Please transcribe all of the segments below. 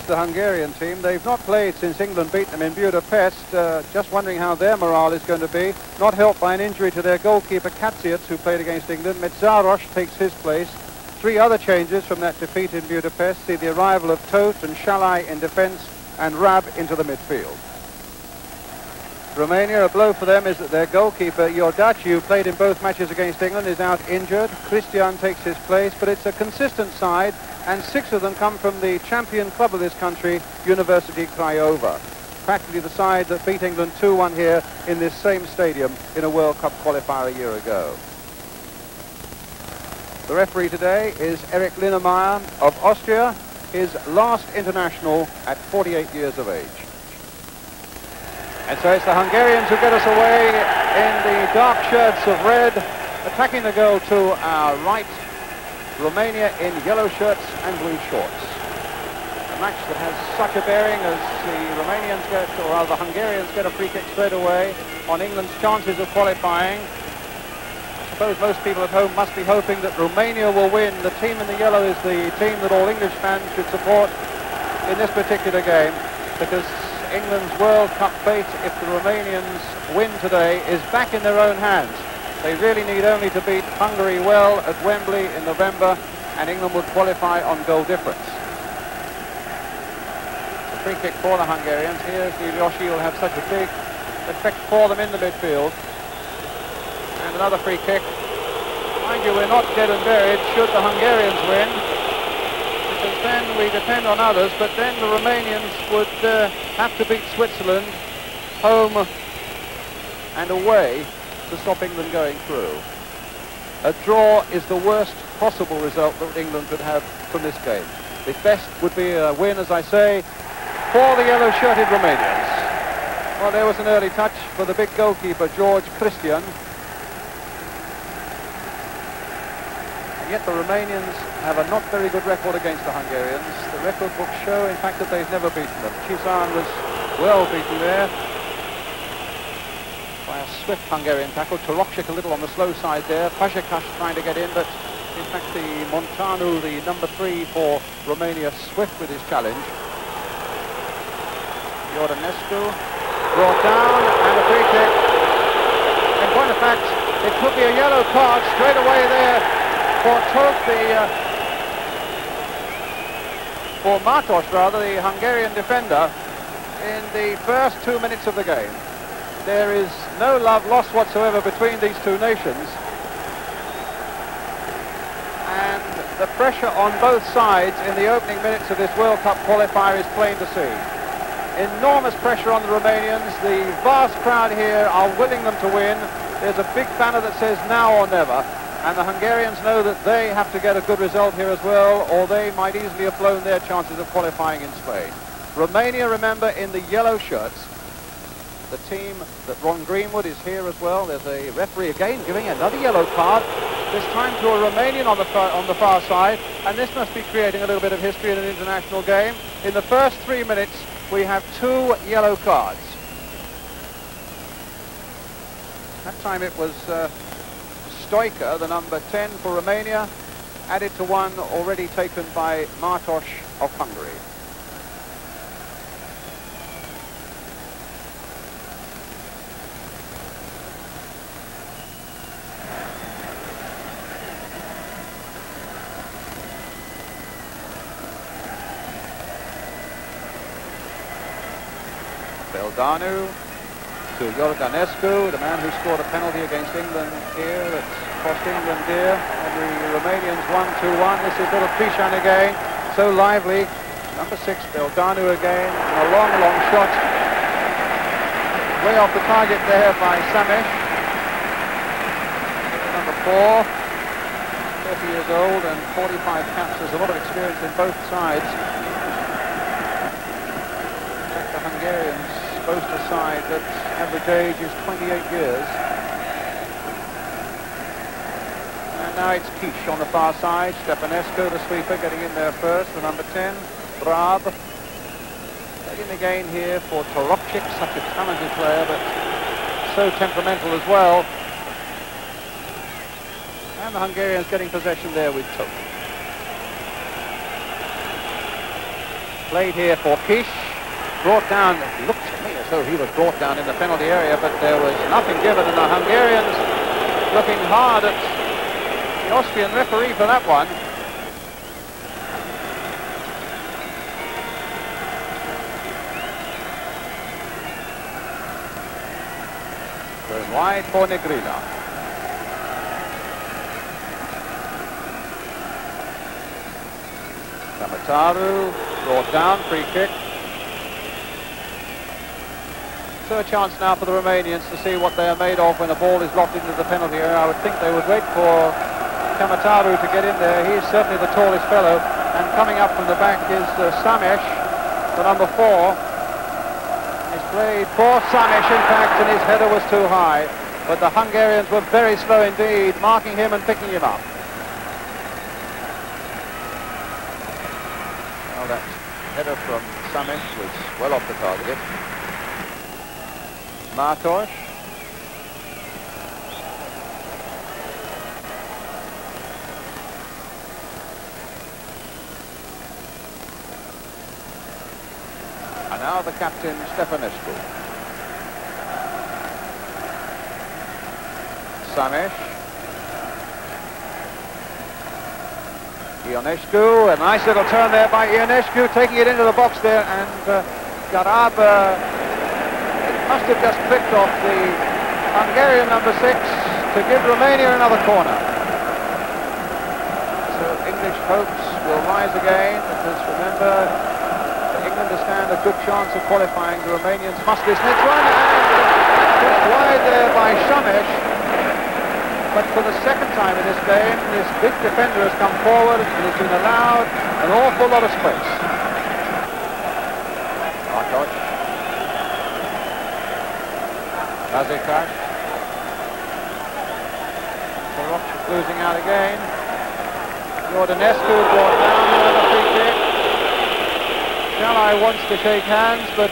the Hungarian team. They've not played since England beat them in Budapest. Just wondering how their morale is going to be. Not helped by an injury to their goalkeeper Katsic, who played against England. Metzaros takes his place. 3 other changes from that defeat in Budapest see the arrival of Toth and Sallai in defence and Rab into the midfield. Romania, a blow for them is that their goalkeeper Iordanescut, who played in both matches against England, is out injured. Cristian takes his place, but it's a consistent side, and 6 of them come from the champion club of this country, University Craiova. Practically the side that beat England 2-1 here in this same stadium in a World Cup qualifier a year ago. The referee today is Erich Linnemeyer of Austria, his last international at 48 years of age. And so it's the Hungarians who get us away in the dark shirts of red, attacking the goal to our right. Romania in yellow shirts and blue shorts. A match that has such a bearing as the Romanians get, or rather the Hungarians get a free kick straight away on England's chances of qualifying. I suppose most people at home must be hoping that Romania will win. The team in the yellow is the team that all English fans should support in this particular game, because England's World Cup fate, if the Romanians win today, is back in their own hands. They really need only to beat Hungary well at Wembley in November, and England would qualify on goal difference. The free kick for the Hungarians. Here's Yoshi, will have such a big effect for them in the midfield. And another free kick. Mind you, we're not dead and buried should the Hungarians win, because then we depend on others, but then the Romanians would have to beat Switzerland home and away to stop England going through. A draw is the worst possible result that England could have from this game. The best would be a win, as I say, for the yellow-shirted Romanians. Well, there was an early touch for the big goalkeeper, George Cristian. And yet the Romanians have a not very good record against the Hungarians. The record books show, in fact, that they've never beaten them. Chisan was well beaten there by a swift Hungarian tackle. Torokcik a little on the slow side there. Pajekash trying to get in, but in fact the Montanu, the number 3 for Romania, swift with his challenge. Iordanescu brought down, and a free kick. In point of fact, it could be a yellow card straight away there for for Martos, rather, the Hungarian defender, in the first 2 minutes of the game. There is no love lost whatsoever between these two nations, and the pressure on both sides in the opening minutes of this World Cup qualifier is plain to see. Enormous pressure on the Romanians. The vast crowd here are willing them to win. There's a big banner that says now or never, and the Hungarians know that they have to get a good result here as well, or they might easily have blown their chances of qualifying in Spain. Romania, remember, in the yellow shirts. The team that Ron Greenwood is here as well. There's a referee again giving another yellow card, this time to a Romanian on the far side, and this must be creating a little bit of history in an international game. In the first 3 minutes, we have 2 yellow cards. That time it was Stoica, the number 10 for Romania, added to one already taken by Martos of Hungary. Beldanu to Iordanescu, the man who scored a penalty against England here that cost England dear. And the Romanians won 2-1. This is little Krishan again, so lively. Number 6, Beldanu again, and a long, long shot. Way off the target there by Samesh. Number 4, 30 years old and 45 caps. There's a lot of experience in both sides. The Hungarians boast a side that average age is 28 years. And now it's Kish on the far side. Stepanescu, the sweeper, getting in there first. The number 10, Brab. Getting again here for Torokcik, such a talented player, but so temperamental as well. And the Hungarians getting possession there with Toth. played here for Kish. Brought down, it looked to me as though he was brought down in the penalty area, but there was nothing given, and the Hungarians looking hard at the Austrian referee for that one. Going wide for Negrila. Kamataru brought down, free kick. So a chance now for the Romanians to see what they are made of when the ball is locked into the penalty area. I would think they would wait for Kamataru to get in there. He's certainly the tallest fellow. And coming up from the back is Samesh, the number 4. He's played for Samesh, in fact, and his header was too high. But the Hungarians were very slow indeed, marking him and picking him up. Well, that header from Samesh was well off the target. Martos. And now the captain, Stefanescu. Samesh. Ionescu, a nice little turn there by Ionescu, taking it into the box there, and Garab must have just clicked off the Hungarian number 6 to give Romania another corner. So English hopes will rise again, because remember, for England to stand a good chance of qualifying, the Romanians must this next one, and just wide there by Samesh. But for the second time in this game, this big defender has come forward and has been allowed an awful lot of space. Martos. Bazikash. Korok's losing out again. Iordanescu brought down with a free kick. Sallai wants to shake hands, but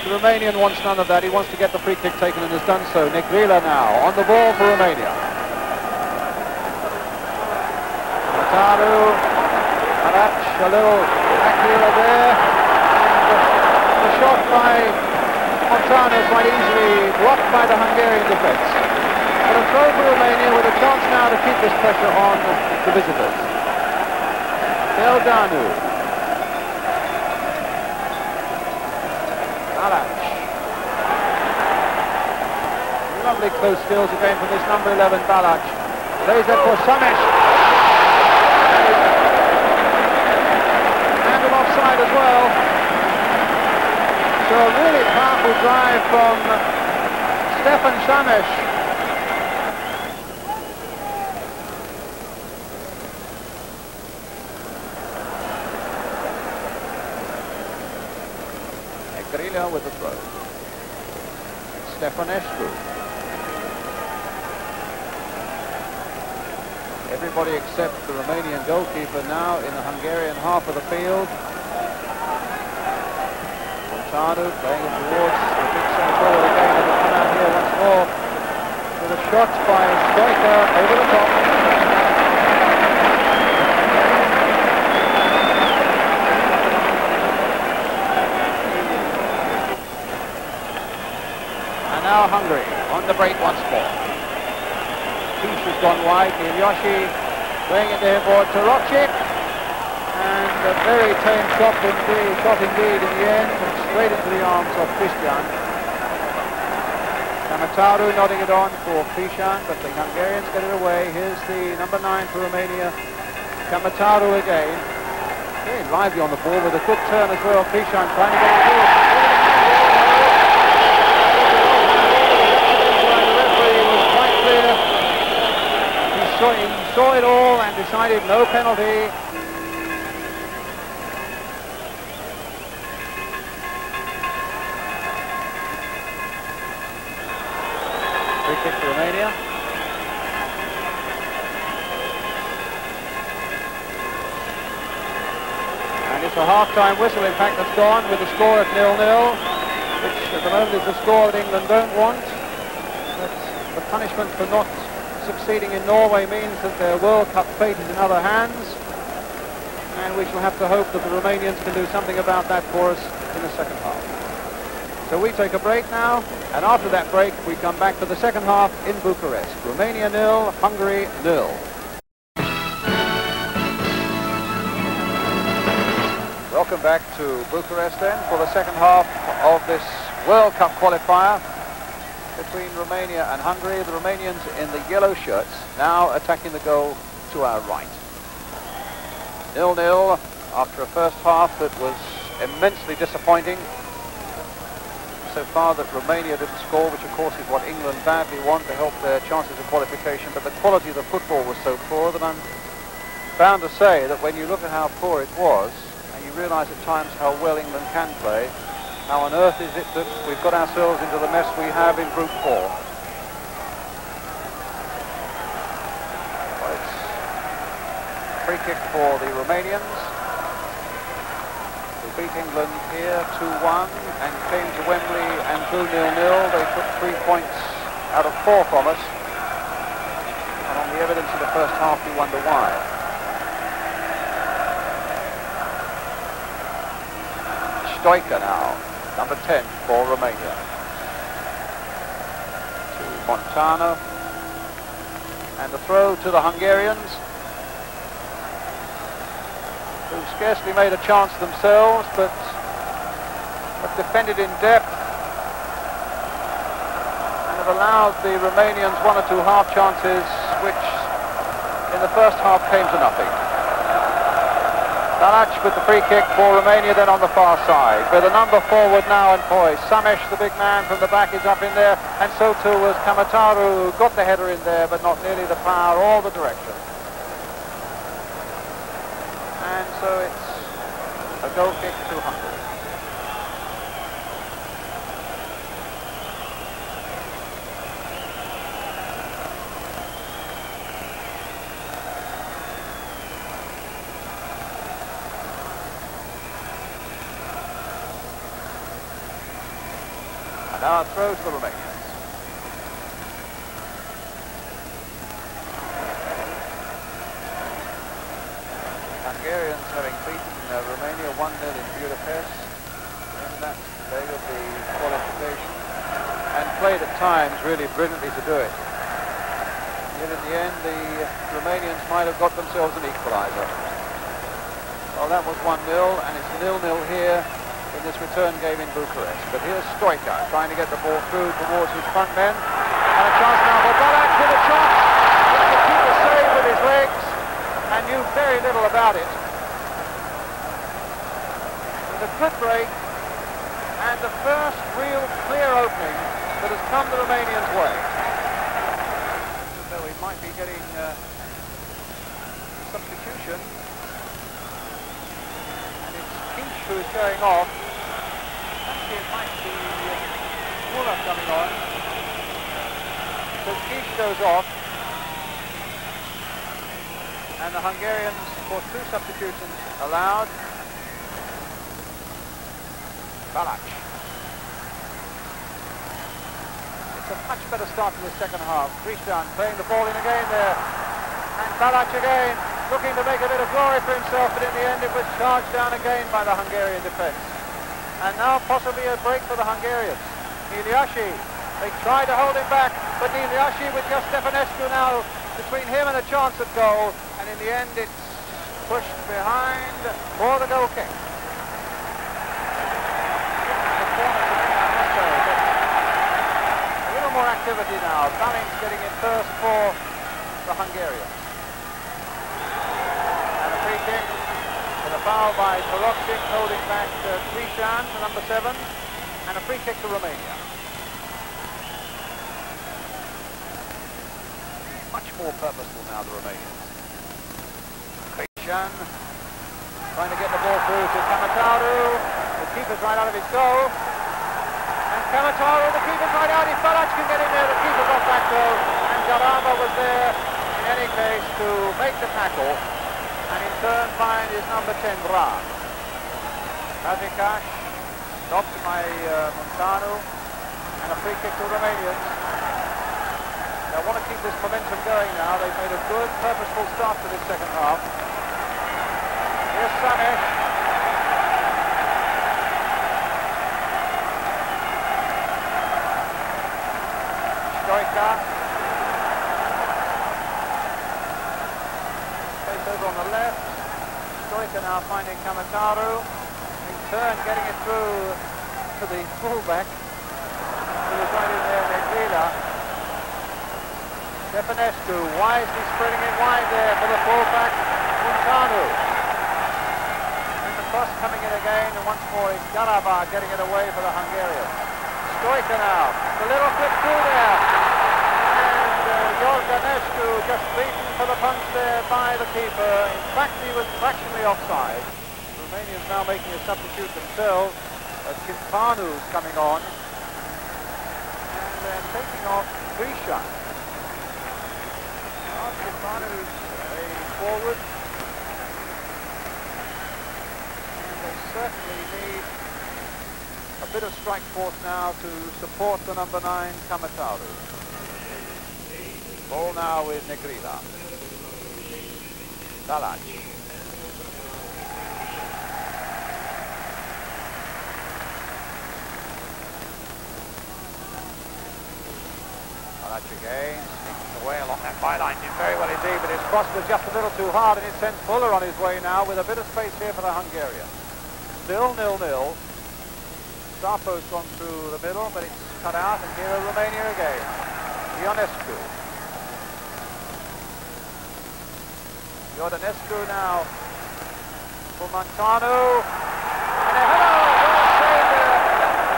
the Romanian wants none of that. He wants to get the free kick taken and has done so. Negrila now on the ball for Romania. Mataru, Arach, a little backheeler there. And the shot by Montanos might easily blocked by the Hungarian defence. But a throw for Romania with a chance now to keep this pressure on the visitors. Beldanu. Alach. Lovely close skills again from this number 11 Balach. Plays it for Samesh. And an offside as well. So a really powerful drive from Stefan Samesh. Negrila with the throw. Stefanescu. Everybody except the Romanian goalkeeper now in the Hungarian half of the field. Montano playing it towards the big centre forward again, and will come out here once more with a shot by Stoica over the top. And now Hungary on the break once more. Kish has gone wide, Yoshi playing it there for Torocic, and a very tame shot indeed in the end, and straight into the arms of Christian. Kamataru nodding it on for Christian, but the Hungarians get it away. Here's the number 9 for Romania, Kamataru again. Very lively on the ball with a good turn as well. Christian trying to get it through. The referee was quite clear. He saw it all and decided no penalty. Free kick for Romania. And it's a half-time whistle, in fact, that's gone with the score at 0-0, which at the moment is the score that England don't want. But the punishment for not succeeding in Norway means that their World Cup fate is in other hands. And we shall have to hope that the Romanians can do something about that for us in the second half. So we take a break now, and after that break we come back for the second half in Bucharest. Romania 0, Hungary 0. Welcome back to Bucharest then for the second half of this World Cup qualifier between Romania and Hungary. The Romanians in the yellow shirts now attacking the goal to our right. 0-0 after a first half that was immensely disappointing. So far that Romania didn't score, which of course is what England badly want to help their chances of qualification, but the quality of the football was so poor that I'm bound to say that when you look at how poor it was, and you realise at times how well England can play, how on earth is it that we've got ourselves into the mess we have in Group 4? Well, it's a free kick for the Romanians, who beat England here 2-1 and came to Wembley and drew 0-0. They took 3 points out of 4 from us, and on the evidence of the first half you wonder why. Stoica now, number 10 for Romania. To Montano. And the throw to the Hungarians, who scarcely made a chance themselves, but defended in depth and have allowed the Romanians 1 or 2 half chances, which in the first half came to nothing. Balac with the free kick for Romania then on the far side, with a number forward now in poise. Samesh, the big man from the back, is up in there, and so too was Kamataru, who got the header in there, but not nearly the power or the direction. And so it's a goal kick to Hungary. Now a throw to the Romanians. Hungarians having beaten Romania 1-0 in Budapest in that leg of the qualification, and played at times really brilliantly to do it. Yet in the end the Romanians might have got themselves an equaliser. Well, that was 1-0, and it's 0-0 here in this return game in Bucharest. But here's Stoica trying to get the ball through towards his front men. And a chance now for Balac with a shot, which the keeper saved with his legs and knew very little about it. With a good break and the first real clear opening that has come the Romanians' way. So we might be getting substitution. And it's Kinch who is going off. It might be Muller coming on. So Kish goes off. And the Hungarians, of course, 2 substitutions allowed. Balac. It's a much better start to the second half. Christian playing the ball in again there. And Balac again, looking to make a bit of glory for himself, but in the end it was charged down again by the Hungarian defence. And now possibly a break for the Hungarians. Iliashi, they try to hold him back, but Iliashi with just Stefanescu now between him and a chance at goal, and in the end it's pushed behind for the goal kick. A little more activity now. Balin's getting it first for the Hungarians. And a free kick. A foul by Torokcik holding back Krishan, the number 7, and a free kick to Romania. Much more purposeful now, the Romanians. Krishan trying to get the ball through to Kamataru. The keeper's right out of his goal. And Kamataru, the keeper's right out. If Balac can get in there, the keeper's off that goal. And Jarama was there, in any case, to make the tackle. And in turn find his number 10, Bra. Kazikash stopped by Montano, and a free kick to the Romanians. They want to keep this momentum going now. They've made a good, purposeful start to this second half. Here's Samesh. Stoika. Space over on the left. Stoika now finding Kamataru. In turn getting it through to the fullback. Who was right in there, Negrila. Stefanescu wisely spreading it wide there for the fullback, Muntanu. And the cross coming in again, and once more it's Garaba getting it away for the Hungarians. Stoika now, the little flip through there. And Iordanescu just beaten for the punch there by the keeper. In fact, he was fractionally offside. The Romanians now making a substitute themselves. Timpanu's coming on. And they're taking off Grisha. Timpanu's a forward. And they certainly need a bit of strike force now to support the number 9, Kamataru. Ball now with Negrila. Dalach. Dalach again, sneaking away along that byline. Did very well indeed, but his cross was just a little too hard, and it sends Fuller on his way now with a bit of space here for the Hungarians. Still 0-0. Sapo's gone through the middle, but it's cut out, and here are Romania again. Ionescu. Iordanescu now for Montano. And a hello, well saved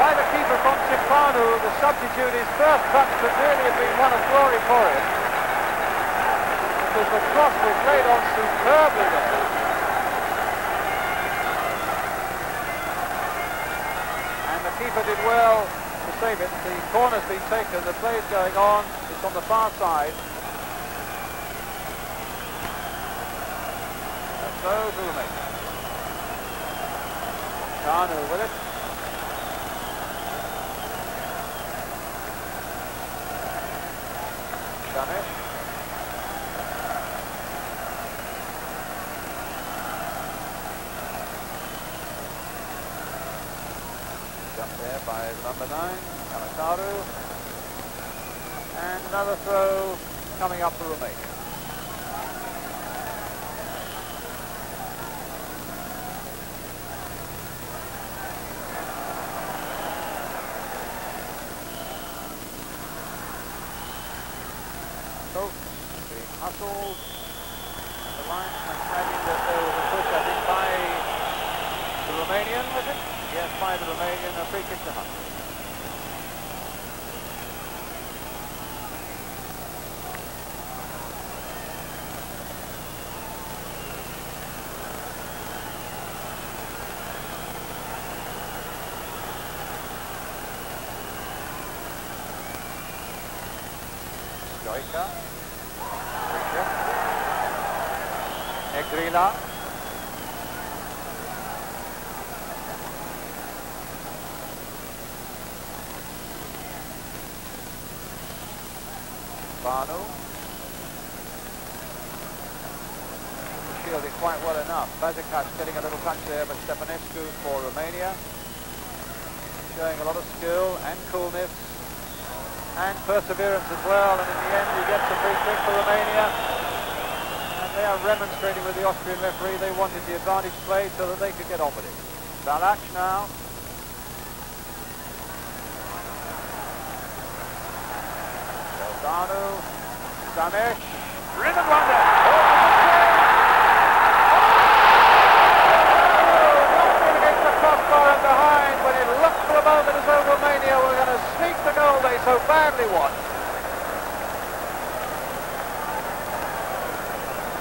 by the keeper from Timpanu. The substitute, his first touch could really have been one of glory for him, because the cross was laid on superbly there. And the keeper did well to save it. The corner's been taken, the play's going on. It's on the far side. So Romania. Tanu with it. Samesh. Jumped there by number 9, Kamataru. And another throw coming up for Romania. Hustled. The linesman adding that there was a push, I think, by the Romanian, was it? Yes, by the Romanian, a free kick to Hungary. Stoika. Negrila. Banu. Shielded quite well enough. Bazikac's getting a little touch there, but Stefanescu for Romania. Showing a lot of skill and coolness and perseverance as well, and in the end he gets a free kick for Romania. They are remonstrating with the Austrian referee. They wanted the advantage played so that they could get on with it. Dalach now. Eldanu. Samesh. Ribbon wonder. Nothing against the crossbar and behind, when it looked for a moment as though Romania were going to sneak the goal they so badly want.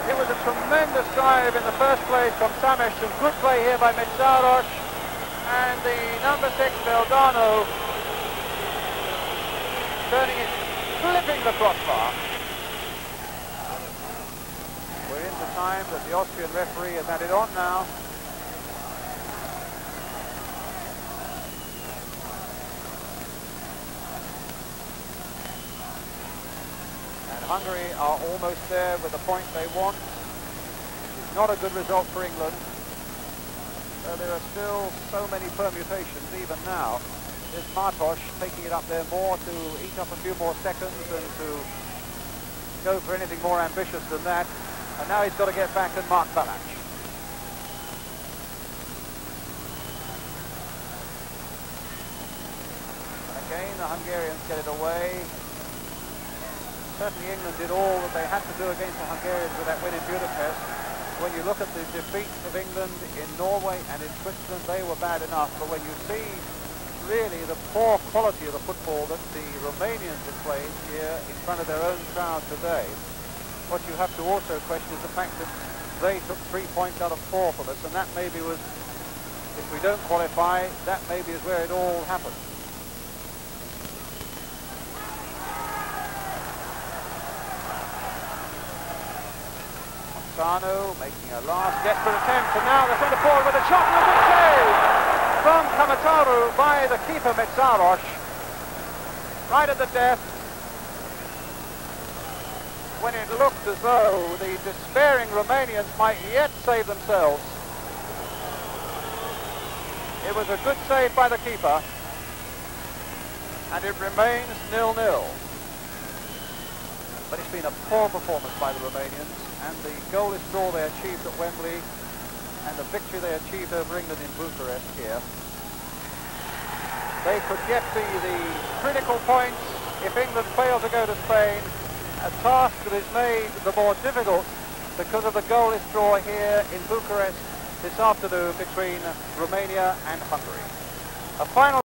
It was a tremendous drive in the first place from Samesh. Some good play here by Metsaros. And the number 6, Beldano, turning it, flipping the crossbar. We're into time that the Austrian referee has added on now. Hungary are almost there with the point they want. It's not a good result for England. there are still so many permutations even now. There's Martos taking it up there more to eat up a few more seconds and to go for anything more ambitious than that. And now he's got to get back and mark Balázs. Again, the Hungarians get it away. Certainly England did all that they had to do against the Hungarians with that win in Budapest. When you look at the defeats of England in Norway and in Switzerland, they were bad enough. But when you see really the poor quality of the football that the Romanians have played here in front of their own crowd today, what you have to also question is the fact that they took 3 points out of 4 from us, and that maybe was, if we don't qualify, that maybe is where it all happened. Sano making a last desperate attempt, and now the centre forward with a shot and a good save from Kamataru by the keeper Metsaros, right at the death, when it looked as though the despairing Romanians might yet save themselves. It was a good save by the keeper, and it remains 0-0. But it's been a poor performance by the Romanians, and the goalless draw they achieved at Wembley and the victory they achieved over England in Bucharest here. They could get the critical points if England failed to go to Spain, a task that is made the more difficult because of the goalless draw here in Bucharest this afternoon between Romania and Hungary. A final